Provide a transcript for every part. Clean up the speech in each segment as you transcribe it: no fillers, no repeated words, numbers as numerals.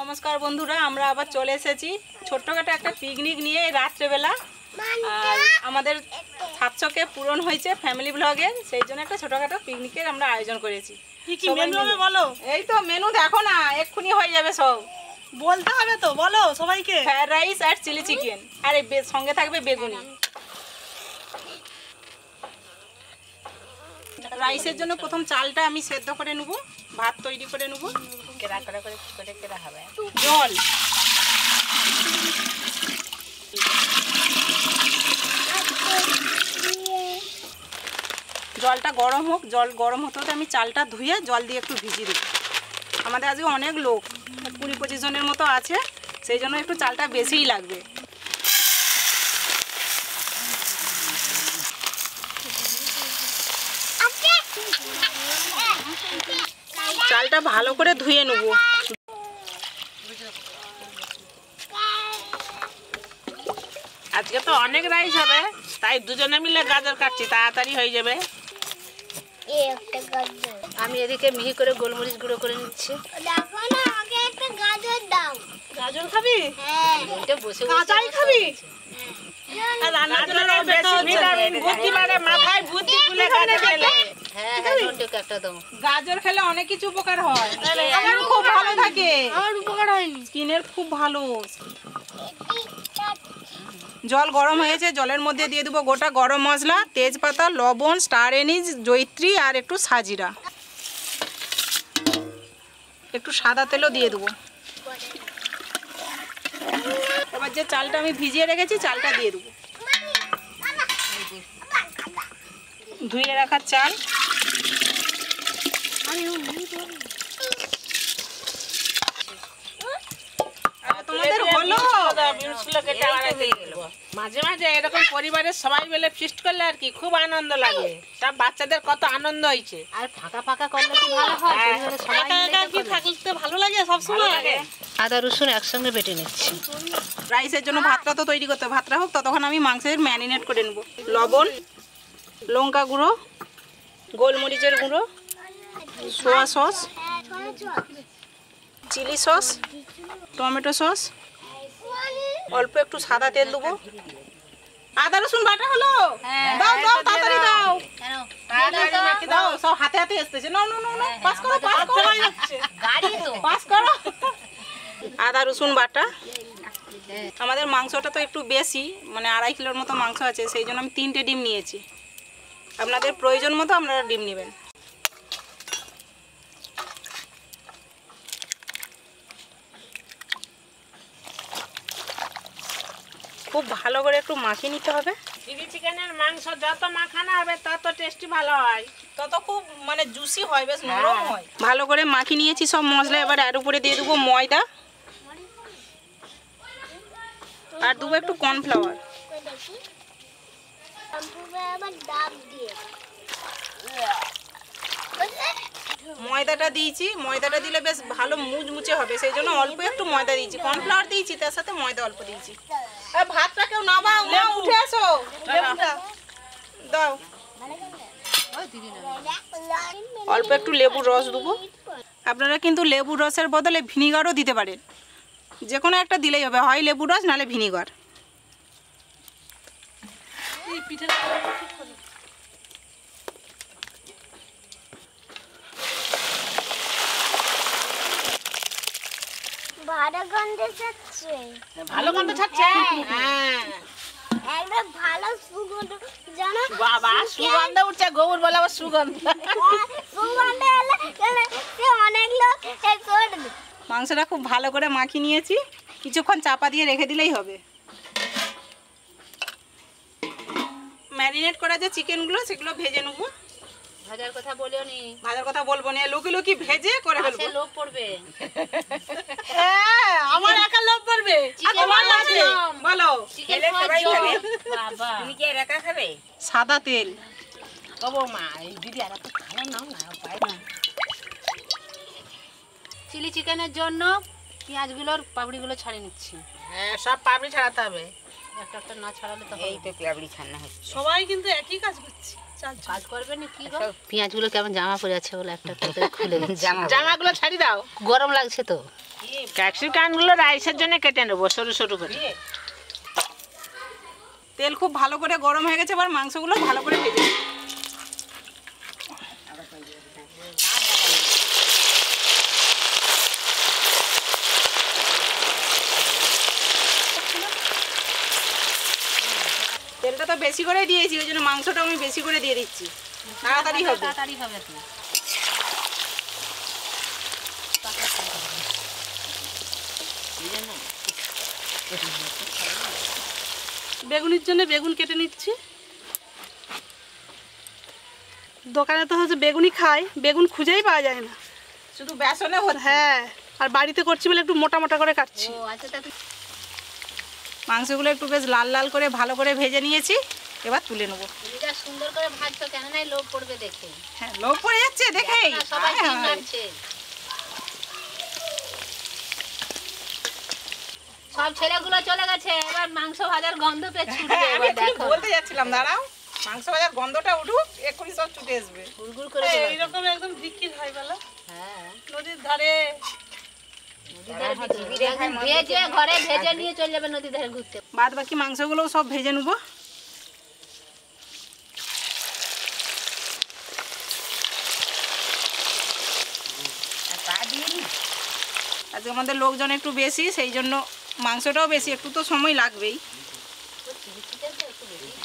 নমস্কার বন্ধুরা, আমরা আবার চলে এসেছি ছোট্টখাটো একটা পিকনিক নিয়ে রাত্রেবেলা। আর আমাদের সাতশোকে পূরণ হয়েছে ফ্যামিলি ব্লগে, সেই জন্য একটা ছোটখাটো পিকনিকের আমরা আয়োজন করেছি। কি মেনু হবে বলো? এই তো মেনু দেখো না, এক্ষুনি হয়ে যাবে সব। বলতে হবে তো, বলো সবাইকে। ফ্রাইড রাইস আর চিলি চিকেন, আর সঙ্গে থাকবে বেগুনি। রাইসের জন্য প্রথম চালটা আমি সেদ্ধ করে নেব, ভাত তৈরি করে নেব। জল, জলটা গরম হোক, জল গরম হতে হতে আমি চালটা ধুয়ে জল দিয়ে একটু ভিজিয়ে দেবো। আমাদের আজকে অনেক লোক, 20-25 জনের মতো আছে, সেই জন্য একটু চালটা বেশিই লাগবে। চালটা ভালো করে ধুয়ে নেব। আজকে তো অনেক রাইস হবে, তাই দুজনে মিলে গাজর কাটছি, তাড়াতাড়ি হয়ে যাবে। আমি এদিকে মিহি করে গোলমরিচ গুঁড়ো করে নিচ্ছি। দেখো না, আগে একটা গাজর দাও। গাজর খাবি? হ্যাঁ, এটা বসে কাঁচাই খাবি? গাজরের বেশি ভিটামিন, বুদ্ধি বাড়ে, মাথায় বুদ্ধি খুলে গাজর খেলে। হ্যাঁ হ্যাঁ, নন্টুকে একটা দাও। গাজর খেলে অনেক কিছু উপকার হয়, স্কিন খুব ভালো থাকে। আমার উপকার হয়নি। স্কিনের খুব ভালো। জল গরম হয়েছে, জলের মধ্যে দিয়ে দেবো গোটা গরম মশলা, তেজপাতা, লবণ, স্টার এনিজ, জয়িত্রী আর একটু সাজিরা, একটু সাদা তেলও দিয়ে দেবো। এবার যে চালটা আমি ভিজিয়ে রেখেছি, চালটা দিয়ে দেবো। ধুয়ে রাখা চাল, তোমাদের হলো। মাঝে মাঝে এরকম পরিবারের সবাই মিলে ফিস্ট করলে আর কি খুব আনন্দ লাগে। সব বাচ্চাদের কত আনন্দ হয়েছে। আর ফাঁকা ফাঁকা করলে কি ভালো হয়? পরিবারের সবাই মিলে থাকতে ভালো লাগে, সব সময় লাগে। আদা রসুন একসঙ্গে বেটে নিচ্ছি। রাইসের জন্য ভাতটা তো তৈরি করতে হবে, ভাতটা হোক ততক্ষণ আমি মাংসের ম্যারিনেট করে নেব। লবণ, লঙ্কা গুঁড়ো, গোলমরিচের গুঁড়ো, soya sauce, chilli sauce, tomato sauce, অল্প একটু সাদা তেল দেবো। আদা রসুন বাটা হলো, দাও দাও তাড়াতাড়ি দাও, দাও সব হাতে হাতে আসতেছে। নাও নাও নাও, পাস করো পাস করো, গাড়ি তো পাস করো। আদা রসুন বাটা। আমাদের মাংসটা তো একটু বেশি, মানে 2.5 কিলোর মতো মাংস আছে, সেই জন্য আমি 3টে ডিম নিয়েছি। আপনাদের প্রয়োজন মতো আপনারা ডিম নেবেন। খুব ভালো করে একটু মাখিয়ে নিতে হবে। চিলি চিকেনের মাংস যত মাখানো হবে তত টেস্টি ভালো হয়, তত খুব মানে জুসি হয়, বেশ নরম হয়। ভালো করে মাখিয়ে নিয়েছি সব মশলা। এবার এর উপরে দিয়ে দেবো ময়দা, আর দেবো একটু কর্নফ্লাওয়ার। ময়দাটা দিয়েছি, ময়দাটা দিলে বেশ ভালো মুচমুচে হবে, সেই জন্য অল্প একটু ময়দা দিয়েছি। কর্নফ্লাওয়ার দিয়েছি, তার সাথে ময়দা অল্প দিয়েছি। আর ভাতটা কেউ নামাও, মা উঠে আসো, দাও। অল্প একটু লেবুর রস দেবো। আপনারা কিন্তু লেবুর রসের বদলে ভিনিগারও দিতে পারেন, যে কোনো একটা দিলেই হবে, হয় লেবুর রস নাহলে ভিনিগার। ভালো গন্ধ ছাড়ছে। ভালো গন্ধ ছাড়ছে। হ্যাঁ, একদম ভালো সুগন্ধ, জানো? বাবা সুগন্ধ উঠছে, গৌর বলে আবার সুগন্ধ। সুগন্ধ এলে অনেক লোক এই করে দেবে। মাংসটা খুব ভালো করে মাখিয়ে নিয়েছি, কিছুক্ষণ চাপা দিয়ে রেখে দিলেই হবে। ম্যারিনেট করা যে চিকেনগুলো, সেগুলো ভেজে নেব। ভাজার কথা বলিও নি, ভাজার কথা বলবো না, লুকি লুকি ভেজে করে সে ফেলবো। লোভ পড়বে। হ্যাঁ, আমার একা লোভ পড়বে। তোমার আছে? বলো। খেলে সবাই খাবে। বাবা তুমি কি একা খাবে? সাদা তেল, ও বৌমা, এই দিদি আর একটু খাবার নাও না, পায় না। চিলি চিকেনের জন্য পেঁয়াজগুলোর পাপড়িগুলো ছাড়িয়ে নিচ্ছি। হ্যাঁ, সব পাপড়ি ছাড়াতে হবে। একটা একটা না ছাড়ালে তো এই তো পেঁয়াজলি ছাড়না হচ্ছে। সবাই কিন্তু একই কাজ করছে। কাজ করবে না কি গো? পেঁয়াজগুলো কেমন জামা পরে আছে বলে একটা একটা করে খুলে দিচ্ছি। জামাগুলো ছাড়ি দাও। গরম লাগছে তো। ক্যাপসিকামগুলো রাইসের জন্য কেটে নেবো সরু সরু করে। তেল খুব ভালো করে গরম হয়ে গেছে, এবার মাংসগুলো ভালো করে ভেজে নেব। তেলটা তো বেশি করে দিয়েছি, ওই জন্য মাংসটা আমি বেশি করে দিয়ে দিচ্ছি, তাড়াতাড়ি হবে। তাড়াতাড়ি হবে তো। বেগুনির জন্য বেগুন কেটে নিচ্ছি। দোকানে তো হচ্ছে বেগুনি খাই, বেগুন খুঁজেই পাওয়া যায় না। শুধু বেসনে হচ্ছে। হ্যাঁ, আর বাড়িতে করছি বলে একটু মোটা মোটা করে কাটছি। ও আচ্ছা, তা মাংসগুলো একটু বেশ লাল লাল করে ভালো করে ভেজে নিয়েছি, এবার তুলে নেবো। তুমি যা সুন্দর করে ভাজছো, কেন নাই লোভ পড়বে দেখে। হ্যাঁ, লোভ পড়ে যাচ্ছে দেখেই। না, সবাই হ্যাঁ, ঠিক লাগছে। সব ছেলেগুলো চলে গেছে, এবার মাংস ভাজার গন্ধ পেয়ে ছুটবে। হ্যাঁ, আমি এবার এক্ষুনি দেখো বলতে যাচ্ছিলাম, দাঁড়াও, মাংস ভাজার গন্ধটা উঠুক, এক্ষুনি সব ছুটে আসবে। গুড়গুড় করে চলে আসবে। এইরকম একদম বিক্রি হয় বলো, হ্যাঁ, নদীর ধারে। নদীর ধারে বিক্রি। এখন ভেজে ঘরে ভেজে নিয়ে চলে যাবে নদীর ধারে ঘুরতে। বাদ বাকি মাংসগুলোও সব ভেজে নেবো। আজকে আমাদের লোকজন একটু বেশি, সেই জন্য মাংসটাও বেশি, একটু তো সময় লাগবেই।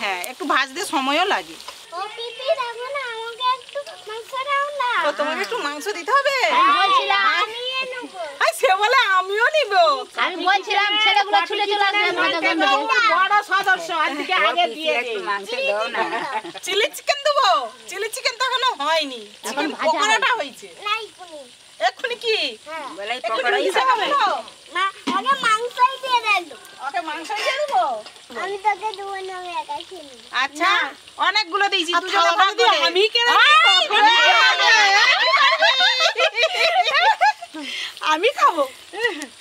হ্যাঁ, একটু ভাজতে সময়ও লাগে। ও পিপি দেখো না, আমাকে একটু মাংস দাও না। তো তোমাকে একটু মাংস দিতে হবে? বলছিলাম আমি নেব। আর সে বলে আমিও নিব। আমি বলছিলাম ছেলেগুলো ছুটে চলে আসবে ভাজা গন্ধ পেয়ে। বড় সদস্য আজকে আগে দিয়ে দিই। চিলি চিকেন দেবো? চিলি চিকেন তো এখনো হয়নি, এখন পকোড়াটা হয়েছে। নাই কোনি। এক্ষুনি কি হ্যাঁ। এক্ষুনি দিতে হবে? না, আগে মাংসই দিয়ে দেন। ওকে মাংসই দিয়ে দেবো? আমি তোকে দেবো না, আমি একাই খেয়ে নেব। আচ্ছা, অনেকগুলো দিয়েছি, দুজনে ভাগ করে। আমি কেন আমি খাবো?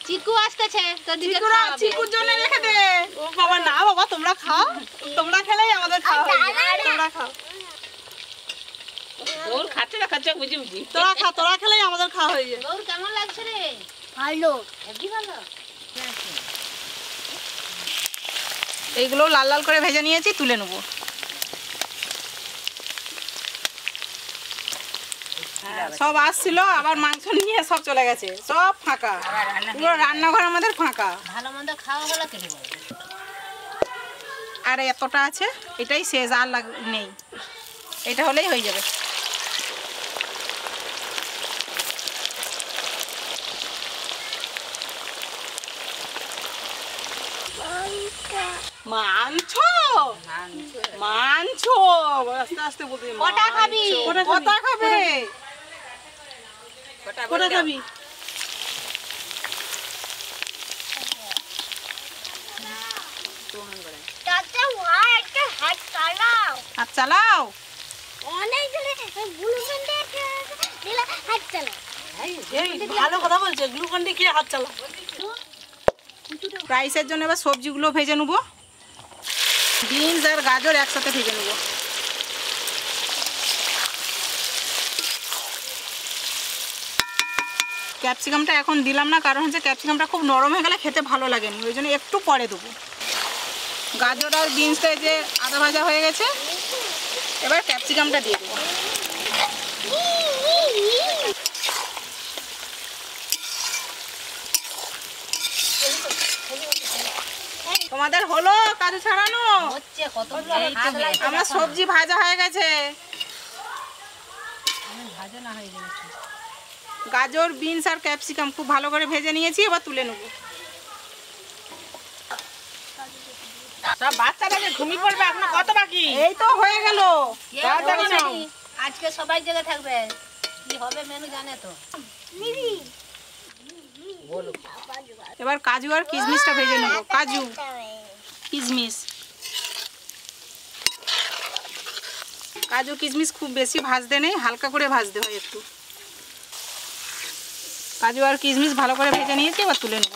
চিকু আসতেছে, তোর দিকে চিকুরা, খাওয়াবে। চিকুর জন্য রেখে দে। ও বাবা, না বাবা, তোমরা খাও, তোমরা খেলেই আমাদের খাওয়া হয়ে যাবে। তোমরা খাও, তোর খাচ্ছে না খাচ্ছে বুঝি বুঝি। তোরা খা, তোরা খেলেই আমাদের খাওয়া হয়ে যাবে। গৌর কেমন লাগছে রে? ভালো। হেভি ভালো। এইগুলো লাল লাল করে ভেজে নিয়েছি, তুলে নেবো। সব আসছিল, আবার মাংস নিয়ে সব চলে গেছে, সব ফাঁকা, পুরো রান্নাঘর আমাদের ফাঁকা। ভালো মন্দ খাওয়া হলো কেটে বলো। আর এতটা আছে, এটাই শেষ, আর নেই, এটা হলেই হয়ে যাবে। মাংস মাংস আস্তে আস্তে বলতে, কটা খাবি? কটা খাবে? কোটা খাবি? তাতে ওয়াই একটা হাত চালাও। হাত চালাও। অনেক দিলে গ্লুকন দিলে হাত চালাও। এই ভালো কথা বলছে, গ্লুকন ডি খেয়ে হাত চালা। রাইসের জন্য এবার সবজিগুলো ভেজে নেবো। বিনস আর গাজর একসাথে ভেজে নেবো। ক্যাপসিকামটা এখন দিলাম না, কারণ হচ্ছে ক্যাপসিকামটা খুব নরম হয়ে গেলে খেতে ভালো লাগেনি, ওই জন্য একটু পরে দেবো। গাজর আর বিনসটা যে আদা ভাজা হয়ে গেছে, এবার ক্যাপসিকামটা দিয়ে দেবো। তোমাদের হলো কাজু ছাড়ানো? হচ্ছে কতগুলো হাত লাগছে। আমার সবজি ভাজা হয়ে গেছে, ভাজা না হয়ে গেছে। গাজর বিনস আর ক্যাপসিকাম খুব ভালো করে ভেজে নিয়েছি, এবার তুলে নেব। সব বাচ্চারা যে ঘুমিয়ে পড়বে, এখন কত বাকি? এই তো হয়ে গেল। তাড়াতাড়ি নাও। আজকে সবাই জেগে থাকবে, কি হবে মেনু জানে তো। এবার কাজু আর কিশমিশটা ভেজে নেব। কাজু কিশমিশ, কাজু কিশমিশ খুব বেশি ভাজতে নেই, হালকা করে ভাজতে হয় একটু। কাজু আর কিশমিশ ভালো করে ভেজে নিয়েছি, এবার তুলে নেব।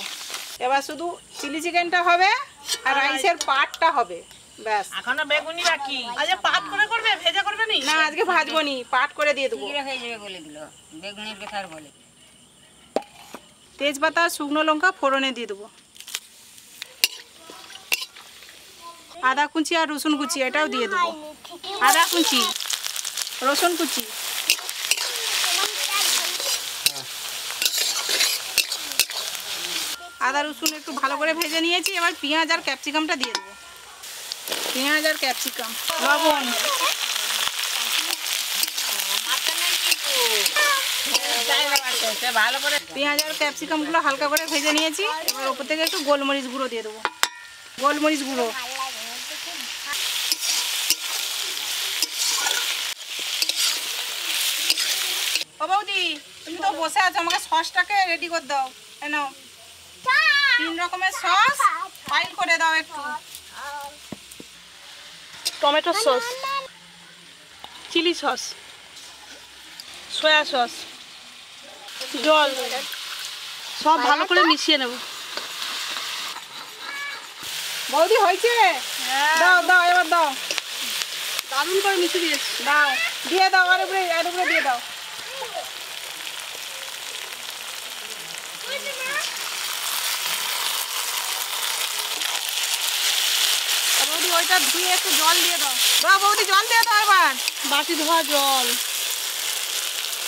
এবার শুধু চিলি চিকেনটা হবে আর রাইসের পাটটা হবে, ব্যাস। এখনো বেগুনি বাকি। আজকে পাত করে করবে, ভেজা করবে নি? না, আজকে ভাজবো নি, পাট করে দিয়ে দেবো। হয়ে যাবে বলে দিল, বেগুনি বেকার বলে। তেজপাতা আর শুকনো লঙ্কা ফোড়নে দিয়ে দেবো। আদা কুচি আর রসুন কুচি এটাও দিয়ে দেবো। আদা কুচি, রসুন কুচি, আদা রসুন একটু ভালো করে ভেজে নিয়েছি। এবার পেঁয়াজ আর ক্যাপসিকামটা দিয়ে দেবো। পেঁয়াজ আর ক্যাপসিকাম, লবণ, ভালো করে পেঁয়াজ আর ক্যাপসিকামগুলো হালকা করে ভেজে নিয়েছি। এবার ওপর থেকে একটু গোলমরিচ গুঁড়ো দিয়ে দেবো। গোলমরিচ গুঁড়ো, ও বৌদি তুমি তো বসে আছো, আমাকে সসটাকে রেডি করে দাও। নাও 3 রকমের সস ফাইল করে দাও একটু। Tomato sauce, chilli sauce, soya sauce, জল সব ভালো করে মিশিয়ে নেব। বৌদি হয়েছে? দাও দাও এবার দাও, দারুণ করে মিশিয়ে দিয়েছি। দাও দিয়ে দাও, আর উপরে দিয়ে দাও। বৌদি ওইটা ধুয়ে একটু জল দিয়ে দাও। দাও বৌদি জল দিয়ে দাও এবার। বাটি ধোয়া জল,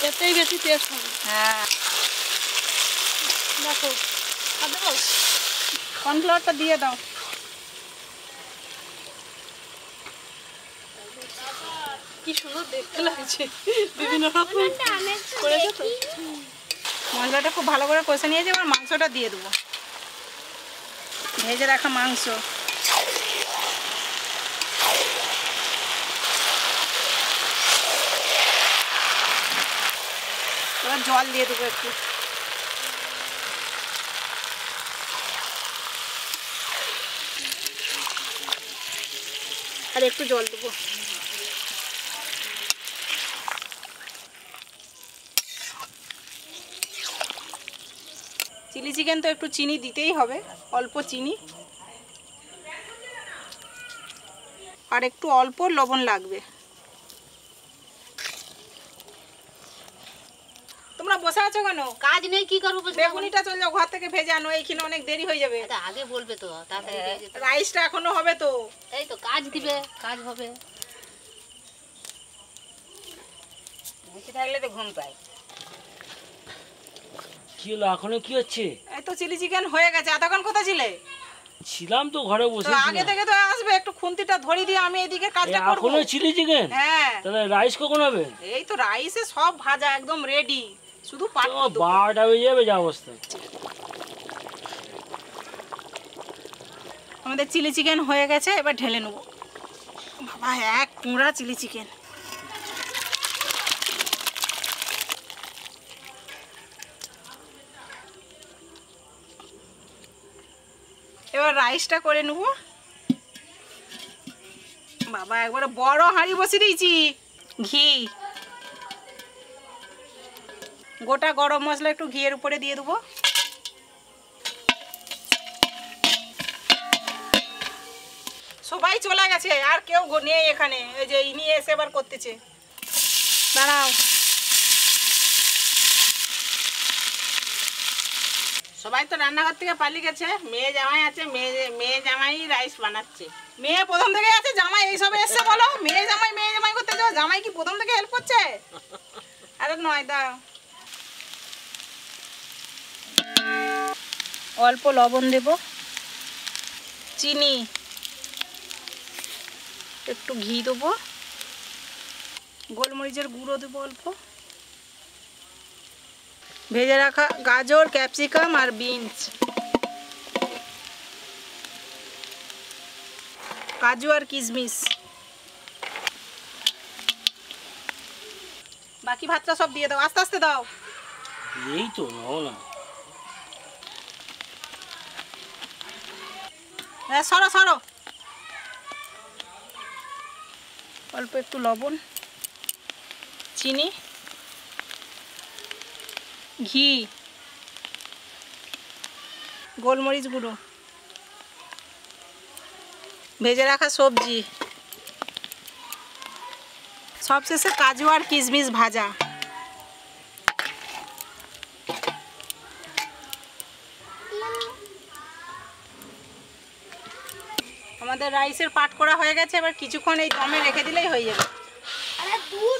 এতেই বেশি টেস্ট হবে। হ্যাঁ দেখো, আর দেবো? কর্নফ্লাওয়ারটা দিয়ে দাও। কি সুন্দর দেখতে লাগছে, বিভিন্ন রকম করেছে তো। মশলাটা খুব ভালো করে কষে নিয়েছি। এবার মাংসটা দিয়ে দেবো, ভেজে রাখা মাংস। এবার জল দিয়ে দেবো একটু। আর একটু জল দেবো। চিলি চিকেন তো একটু চিনি দিতেই হবে, অল্প চিনি আর একটু অল্প লবণ লাগবে। তোমরা বসে আছো কেন? কাজ নেই, কি করবো? বেগুনিটা চলে যাও, ঘর থেকে ভেজে আনো, এইখানে অনেক দেরি হয়ে যাবে। আচ্ছা, আগে বলবে তো, তাড়াতাড়ি দিয়ে যেতে। রাইসটা এখনো হবে তো। এই তো কাজ দিবে, কাজ হবে। বসে থাকলে তো ঘুম পায়। কি হলো এখনো কি হচ্ছে? এই তো চিলি চিকেন হয়ে গেছে। এতক্ষণ কোথায় ছিলে? ছিলাম তো ঘরে বসে। তো আগে থেকে তো আসবে, একটু খুন্তিটা ধরি দিয়ে আমি এদিকে কাজটা করব। এখনো চিলি চিকেন? হ্যাঁ। তাহলে রাইস কখন হবে? এই তো রাইসে সব ভাজা একদম রেডি, শুধু পাট ও 12টা বেজে যাবে যা অবস্থা। আমাদের চিলি চিকেন হয়ে গেছে, এবার ঢেলে নেব। বাবা এক কুঁড়া চিলি চিকেন। এবার রাইসটা করে নেব। বাবা একবারে বড় হাঁড়ি বসে দিয়েছি। ঘি, গোটা গরম মশলা একটু ঘিয়ের উপরে দিয়ে দেবো। সবাই চলে গেছে, আর কেউ নেই এখানে। এই যে ইনি এসে এবার করতেছে। দাঁড়াও, সবাই তো রান্নাঘর থেকে পালিয়ে গেছে। মেয়ে জামাই আছে, মেয়ে জামাই রাইস বানাচ্ছে। মেয়ে প্রথম থেকে আছে, জামাই এইসবে এসছে বলো। মেয়ে জামাই করতে যাও, জামাই কি প্রথম থেকে হেল্প করছে? আরে নয়, দাও। অল্প লবণ দেব, চিনি, একটু ঘি দেবো, গোলমরিচের গুঁড়ো দেবো অল্প, ভেজে রাখা গাজর, ক্যাপসিকাম আর বিনস, কাজু আর কিশমিশ। বাকি ভাতটা সব দিয়ে দাও, আস্তে আস্তে দাও। এই তো নাও না। হ্যাঁ সরো সরো। অল্প একটু লবণ, চিনি, ঘি, গোলমরিচ গুঁড়ো, ভেজে রাখা সবজি, সবশেষে কাজু আর কিশমিশ ভাজা। আমাদের রাইসের পাট করা হয়ে গেছে, এবার কিছুক্ষণ এই দমে রেখে দিলেই হয়ে যাবে।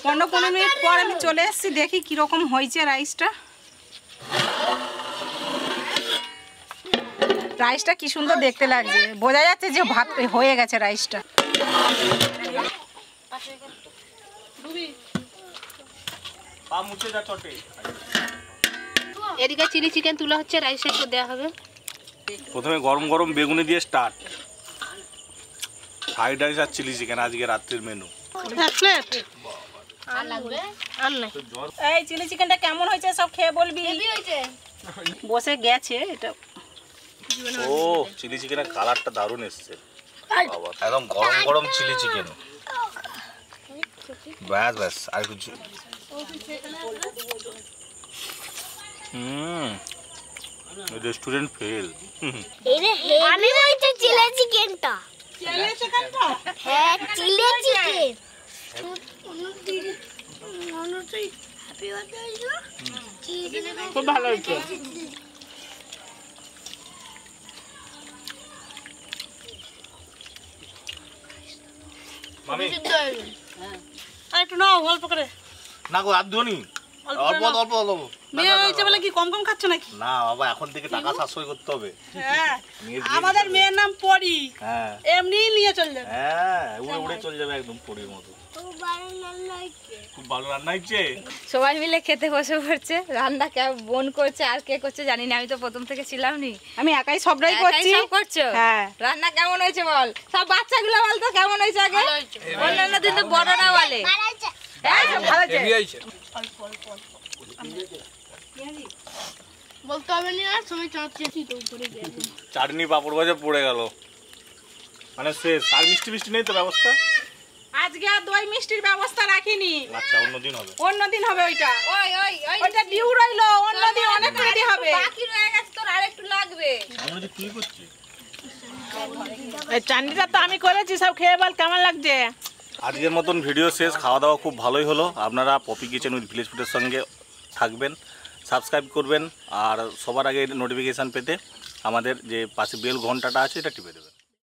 15 মিনিট পর আমি চলে এসেছি, দেখি কিরকম হয়েছে রাইসটা। রাইসটা কি সুন্দর দেখতে লাগছে, বোঝা যাচ্ছে যে ভাত হয়ে গেছে রাইসটা। এদিকে চিলি চিকেন তুলা হচ্ছে, রাইসের উপর দেওয়া হবে। প্রথমে গরম গরম বেগুনি দিয়ে স্টার্ট, ফ্রাইড রাইস আর চিলি চিকেন আজকে রাত্রির মেনু। আর লাগবে এই চিলি চিকেনটা কেমন হয়েছে সব খেয়ে বলবি। বসে গেছে এটা। ও চিলি চিকেনের কালারটা দারুণ এসছে, একদম গরম গরম চিলি চিকেন। ব্যাস ব্যাস আর কিছু। Restaurant fail. এটা হেভি হয়েছে চিলি চিকেনটা। হ্যাঁ চিলি চিকেন। খুব ভালো হয়েছে। মামি আর একটু নাও অল্প করে। না গো আর দিওনি, অল্প অল্প অল্প। মেয়ে হয়েছে বলে কি কম কম খাচ্ছ নাকি? না বাবা এখন থেকে টাকা সাশ্রয় করতে হবে। হ্যাঁ মেয়ের বিয়ে আমাদের দিতে হবে। মেয়ের নাম পরি, হ্যাঁ এমনিই নিয়ে চলে যাবে। হ্যাঁ উড়ে উড়ে চলে যাবে একদম পরীর মতো। খুব ভালো রান্না হচ্ছে। সবাই মিলে খেতে বসে পড়ছে। রান্না কে বোন করছে আর কে করছে জানি না, আমি তো প্রথম থেকে ছিলাম নি। আমি একাই সবটাই একাই করছি। সব করছো? হ্যাঁ। রান্না কেমন হয়েছে বল, সব বাচ্চাগুলো বল তো কেমন হয়েছে আগে। অন্যান্য দিন তো বড়রা বলে বলতে হবে না, আর সময় চাচ্ছি তো উপরে গেছে। চাটনি পাপড় ভাজা পড়ে গেল, মানে শেষ। আর মিষ্টি মিষ্টি নেই তো ব্যবস্থা? আজকে আর দই মিষ্টির ব্যবস্থা রাখিনি, আচ্ছা অন্যদিন হবে। অন্যদিন হবে ওইটা। ওই ওই ওই ওইটা ডিউ রইলো, অন্যদিন অনেক রেডি হবে। বাকি রয়ে গেছে, তোর আরেকটু লাগবে। আমরা যে কি করছি? এই চাটনিটা তো আমি করেছি, সব খেয়ে বল কেমন লাগছে। আজকের মতন ভিডিও শেষ। খাওয়া দাওয়া খুব ভালোই হলো। আপনারা পপি কিচেন উইথ ভিলেজ ফুডের সঙ্গে থাকবেন, সাবস্ক্রাইব করবেন, আর সবার আগে নোটিফিকেশান পেতে আমাদের যে পাশে বেল ঘন্টাটা আছে এটা টিপে দেবেন।